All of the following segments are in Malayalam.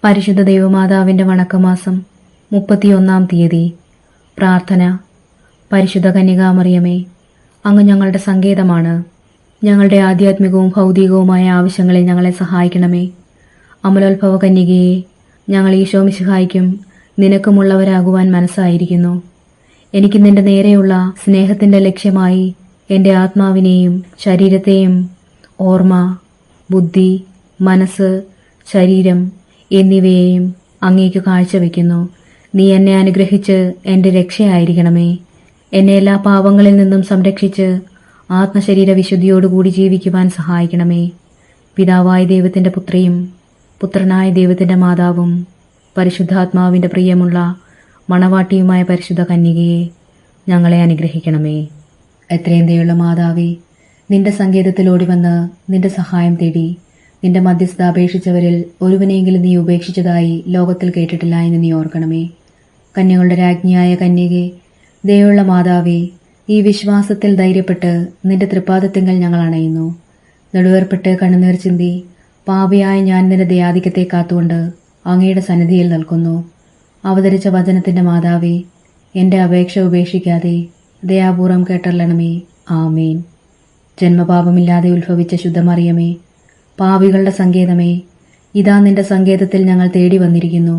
പരിശുദ്ധ ദൈവമാതാവിന്റെ വണക്കമാസം 31-ാം തീയതി. പ്രാർത്ഥന. പരിശുദ്ധ കന്യകാമറിയമേ, അങ്ങ് ഞങ്ങളുടെ സങ്കേതമാണ്. ഞങ്ങളുടെ ആധ്യാത്മികവും ഭൗതികവുമായ ആവശ്യങ്ങളിൽ ഞങ്ങളെ സഹായിക്കണമേ. അമലോത്ഭവ കന്യകയെ, ഞങ്ങൾ ഈശോ മിശിഹായ്ക്കും നിനക്കുമുള്ളവരാകുവാൻ മനസ്സായിരിക്കുന്നു. എനിക്ക് നിന്റെ നേരെയുള്ള സ്നേഹത്തിന്റെ ലക്ഷ്യമായി എൻ്റെ ആത്മാവിനെയും ശരീരത്തെയും ഓർമ്മ, ബുദ്ധി, മനസ്സ്, ശരീരം എന്നിവയെയും അങ്ങേക്ക് കാഴ്ചവെക്കുന്നു. നീ എന്നെ അനുഗ്രഹിച്ച് എൻ്റെ രക്ഷയായിരിക്കണമേ. എന്നെ എല്ലാ പാപങ്ങളിൽ നിന്നും സംരക്ഷിച്ച് ആത്മശരീര വിശുദ്ധിയോടുകൂടി ജീവിക്കുവാൻ സഹായിക്കണമേ. പിതാവായ ദൈവത്തിൻ്റെ പുത്രിയും പുത്രനായ ദൈവത്തിൻ്റെ മാതാവും പരിശുദ്ധാത്മാവിൻ്റെ പ്രിയമുള്ള മണവാട്ടിയുമായ പരിശുദ്ധ കന്യകയെ, ഞങ്ങളെ അനുഗ്രഹിക്കണമേ. എത്രയും ദയുള്ള മാതാവേ, നിന്റെ സങ്കേതത്തിലോടി വന്ന് നിന്റെ സഹായം തേടി നിന്റെ മധ്യസ്ഥത അപേക്ഷിച്ചവരിൽ ഒരുവനെയെങ്കിലും നീ ഉപേക്ഷിച്ചതായി ലോകത്തിൽ കേട്ടിട്ടില്ല എന്ന് നീ ഓർക്കണമേ. കന്യകളുടെ രാജ്ഞിയായ കന്യകെ, ദയുള്ള മാതാവേ, ഈ വിശ്വാസത്തിൽ ധൈര്യപ്പെട്ട് നിന്റെ തൃപ്പാദത്തിങ്കൽ ഞങ്ങൾ അണയുന്നു. നെടുവേർപ്പെട്ട് കണ്ണുനീർ ചിന്തി പാപിയായ ഞാൻ നിന്റെ ദയാധിക്യത്തെ കാത്തുകൊണ്ട് അങ്ങയുടെ സന്നിധിയിൽ നിൽക്കുന്നു. അവതരിച്ച വചനത്തിന്റെ മാതാവേ, എൻ്റെ അപേക്ഷ ഉപേക്ഷിക്കാതെ ദയാപൂർവം കേട്ടല്ലണമേ. ആമേൻ. ജന്മപാപമില്ലാതെ ഉത്ഭവിച്ച ശുദ്ധമറിയമേ, പാപികളുടെ സങ്കേതമേ, ഇതാ നിന്റെ സങ്കേതത്തിൽ ഞങ്ങൾ തേടി വന്നിരിക്കുന്നു.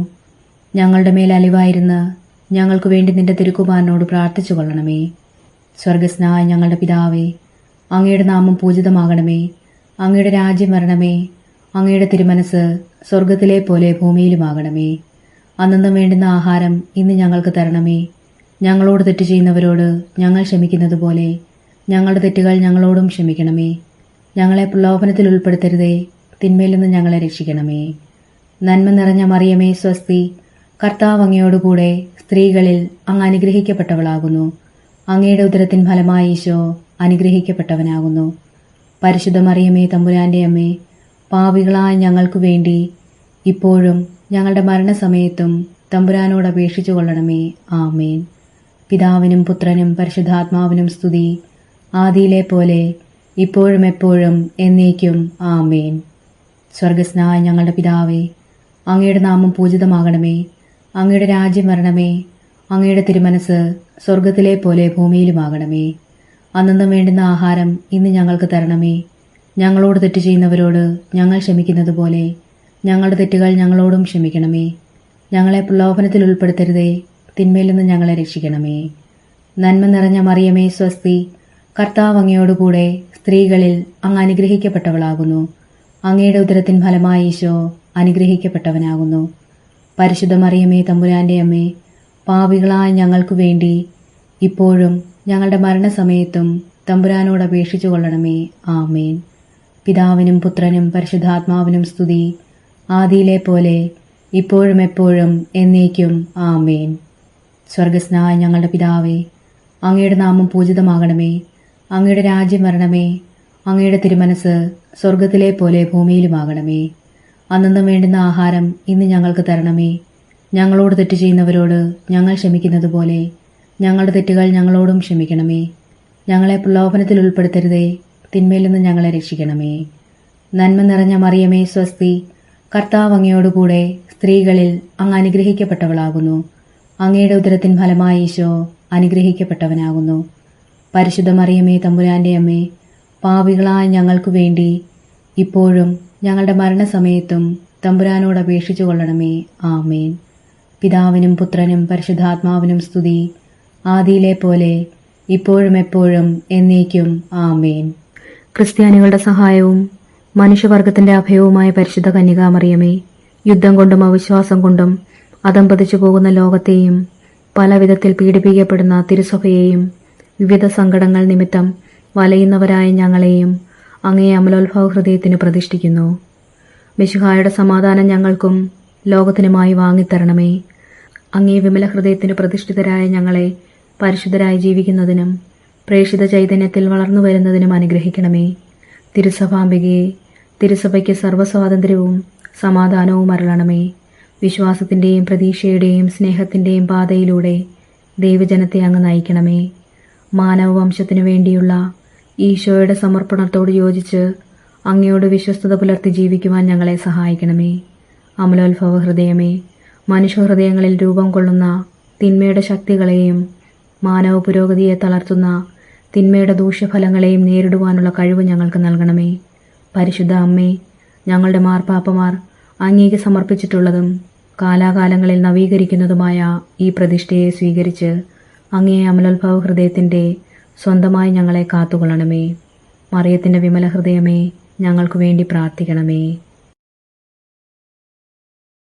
ഞങ്ങളുടെ മേൽ അലിവായിരുന്ന് ഞങ്ങൾക്കു വേണ്ടി നിന്റെ തിരുക്കുമാരനോട് പ്രാർത്ഥിച്ചു കൊള്ളണമേ. സ്വർഗസ്നായ ഞങ്ങളുടെ പിതാവേ, അങ്ങയുടെ നാമം പൂജിതമാകണമേ. അങ്ങയുടെ രാജ്യം വരണമേ. അങ്ങയുടെ തിരുമനസ് സ്വർഗത്തിലെ പോലെ ഭൂമിയിലുമാകണമേ. അന്നന്നും വേണ്ടുന്ന ആഹാരം ഇന്ന് ഞങ്ങൾക്ക് തരണമേ. ഞങ്ങളോട് തെറ്റ് ചെയ്യുന്നവരോട് ഞങ്ങൾ ക്ഷമിക്കുന്നത് പോലെ ഞങ്ങളുടെ തെറ്റുകൾ ഞങ്ങളോടും ക്ഷമിക്കണമേ. ഞങ്ങളെ പ്രലോഭനത്തിൽ ഉൾപ്പെടുത്തരുതേ, തിന്മയിൽ നിന്ന് ഞങ്ങളെ രക്ഷിക്കണമേ. നന്മ നിറഞ്ഞ മറിയമേ, സ്വസ്തി. കർത്താവ് അങ്ങയോടുകൂടെ സ്ത്രീകളിൽ അങ്ങ് അനുഗ്രഹിക്കപ്പെട്ടവളാകുന്നു. അങ്ങയുടെ ഉദരത്തിൻ ഫലമായി ഈശോ അനുഗ്രഹിക്കപ്പെട്ടവനാകുന്നു. പരിശുദ്ധ മറിയമേ, തമ്പുരാന്റെ അമ്മേ, പാപികളായ ഞങ്ങൾക്കു വേണ്ടി ഇപ്പോഴും ഞങ്ങളുടെ മരണസമയത്തും തമ്പുരാനോട് അപേക്ഷിച്ചു കൊള്ളണമേ. ആമേൻ. പിതാവിനും പുത്രനും പരിശുദ്ധാത്മാവിനും സ്തുതി, ആദിയിലെ പോലെ ഇപ്പോഴും എപ്പോഴും എന്നേക്കും. ആമേൻ. സ്വർഗസ്നായ ഞങ്ങളുടെ പിതാവേ, അങ്ങയുടെ നാമം പൂജിതമാകണമേ. അങ്ങയുടെ രാജ്യം വരണമേ. അങ്ങയുടെ തിരുമനസ് സ്വർഗത്തിലെ പോലെ ഭൂമിയിലുമാകണമേ. അന്നന്നും വേണ്ടുന്ന ആഹാരം ഇന്ന് ഞങ്ങൾക്ക് തരണമേ. ഞങ്ങളോട് തെറ്റ് ചെയ്യുന്നവരോട് ഞങ്ങൾ ക്ഷമിക്കുന്നത് പോലെ ഞങ്ങളുടെ തെറ്റുകൾ ഞങ്ങളോടും ക്ഷമിക്കണമേ. ഞങ്ങളെ പ്രലോഭനത്തിൽ ഉൾപ്പെടുത്തരുതേ, തിന്മയിൽ നിന്ന് ഞങ്ങളെ രക്ഷിക്കണമേ. നന്മ നിറഞ്ഞ മറിയമേ, സ്വസ്തി. കർത്താവ് അങ്ങയോടുകൂടെ സ്ത്രീകളിൽ അങ്ങ് അനുഗ്രഹിക്കപ്പെട്ടവളാകുന്നു. അങ്ങയുടെ ഉദരത്തിൻ ഫലമായി ഈശോ അനുഗ്രഹിക്കപ്പെട്ടവനാകുന്നു. പരിശുദ്ധ മറിയമേ, തമ്പുരാന്റെ അമ്മേ, പാപികളായ ഞങ്ങൾക്കു വേണ്ടി ഇപ്പോഴും ഞങ്ങളുടെ മരണസമയത്തും തമ്പുരാനോട് അപേക്ഷിച്ചു കൊള്ളണമേ. ആമേൻ. പിതാവിനും പുത്രനും പരിശുദ്ധാത്മാവിനും സ്തുതി, ആദിയിലെ പോലെ ഇപ്പോഴും എപ്പോഴും എന്നേക്കും. ആമേൻ. സ്വർഗസ്നായ ഞങ്ങളുടെ പിതാവേ, അങ്ങയുടെ നാമം പൂജിതമാകണമേ. അങ്ങയുടെ രാജ്യം വരണമേ. അങ്ങയുടെ തിരുമനസ് സ്വർഗത്തിലെ പോലെ ഭൂമിയിലുമാകണമേ. അന്നന്നും വേണ്ടുന്ന ആഹാരം ഇന്ന് ഞങ്ങൾക്ക് തരണമേ. ഞങ്ങളോട് തെറ്റ് ചെയ്യുന്നവരോട് ഞങ്ങൾ ക്ഷമിക്കുന്നത് പോലെ ഞങ്ങളുടെ തെറ്റുകൾ ഞങ്ങളോടും ക്ഷമിക്കണമേ. ഞങ്ങളെ പ്രലോഭനത്തിൽ ഉൾപ്പെടുത്തരുതേ, തിന്മയിൽ നിന്ന് ഞങ്ങളെ രക്ഷിക്കണമേ. നന്മ നിറഞ്ഞ മറിയമേ, സ്വസ്തി. കർത്താവ് അങ്ങയോടുകൂടെ സ്ത്രീകളിൽ അങ്ങ് അനുഗ്രഹിക്കപ്പെട്ടവളാകുന്നു. അങ്ങയുടെ ഉദരത്തിൻ ഫലമായി ഈശോ അനുഗ്രഹിക്കപ്പെട്ടവനാകുന്നു. പരിശുദ്ധ മറിയമേ, തമ്പുരാന്റെ അമ്മേ, പാപികളായ ഞങ്ങൾക്കു വേണ്ടി ഇപ്പോഴും ഞങ്ങളുടെ മരണസമയത്തും തമ്പുരാനോട് അപേക്ഷിച്ചു കൊള്ളണമേ. ആമേൻ. പിതാവിനും പുത്രനും പരിശുദ്ധാത്മാവിനും സ്തുതി, ആദിയിലെ പോലെ ഇപ്പോഴും എപ്പോഴും എന്നേക്കും. ആമേൻ. ക്രിസ്ത്യാനികളുടെ സഹായവും മനുഷ്യവർഗത്തിന്റെ അഭയവുമായ പരിശുദ്ധ കന്യകാമറിയമേ, യുദ്ധം കൊണ്ടും അവിശ്വാസം കൊണ്ടും അധംപതിച്ചു പോകുന്ന ലോകത്തെയും പല വിധത്തിൽ പീഡിപ്പിക്കപ്പെടുന്ന തിരുസഭയെയും വിവിധ സങ്കടങ്ങൾ നിമിത്തം വലയുന്നവരായ ഞങ്ങളെയും അങ്ങേ അമലോത്ഭവ ഹൃദയത്തിന് പ്രതിഷ്ഠിക്കുന്നു. മിശിഹായുടെ സമാധാനം ഞങ്ങൾക്കും ലോകത്തിനുമായി വാങ്ങിത്തരണമേ. അങ്ങേ വിമല ഹൃദയത്തിന് പ്രതിഷ്ഠിതരായ ഞങ്ങളെ പരിശുദ്ധരായി ജീവിക്കുന്നതിനും പ്രേക്ഷിത ചൈതന്യത്തിൽ വളർന്നു വരുന്നതിനും അനുഗ്രഹിക്കണമേ. തിരുസഭാംബികയെ, തിരുസഭയ്ക്ക് സർവ്വസ്വാതന്ത്ര്യവും സമാധാനവും അരുളണമേ. വിശ്വാസത്തിന്റെയും പ്രതീക്ഷയുടെയും സ്നേഹത്തിന്റെയും പാതയിലൂടെ ദൈവജനത്തെ അങ്ങ് നയിക്കണമേ. മാനവവംശത്തിനു വേണ്ടിയുള്ള ഈശോയുടെ സമർപ്പണത്തോട് യോജിച്ച് അങ്ങയോട് വിശ്വസ്തത പുലർത്തി ജീവിക്കുവാൻ ഞങ്ങളെ സഹായിക്കണമേ. അമലോത്ഭവ ഹൃദയമേ, മനുഷ്യഹൃദയങ്ങളിൽ രൂപം കൊള്ളുന്ന തിന്മയുടെ ശക്തികളെയും മാനവ പുരോഗതിയെ തളർത്തുന്ന തിന്മയുടെ ദൂഷ്യഫലങ്ങളെയും നേരിടുവാനുള്ള കഴിവ് ഞങ്ങൾക്ക് നൽകണമേ. പരിശുദ്ധ അമ്മേ, ഞങ്ങളുടെ മാർപ്പാപ്പമാർ അങ്ങേക്ക് സമർപ്പിച്ചിട്ടുള്ളതും കാലാകാലങ്ങളിൽ നവീകരിക്കുന്നതുമായ ഈ പ്രതിഷ്ഠയെ സ്വീകരിച്ച് അങ്ങേ അമലോത്ഭവ ഹൃദയത്തിൻ്റെ സ്വന്തമായി ഞങ്ങളെ കാത്തുകൊള്ളണമേ. മറിയത്തിൻ്റെ വിമല ഹൃദയമേ, ഞങ്ങൾക്കു വേണ്ടി പ്രാർത്ഥിക്കണമേ.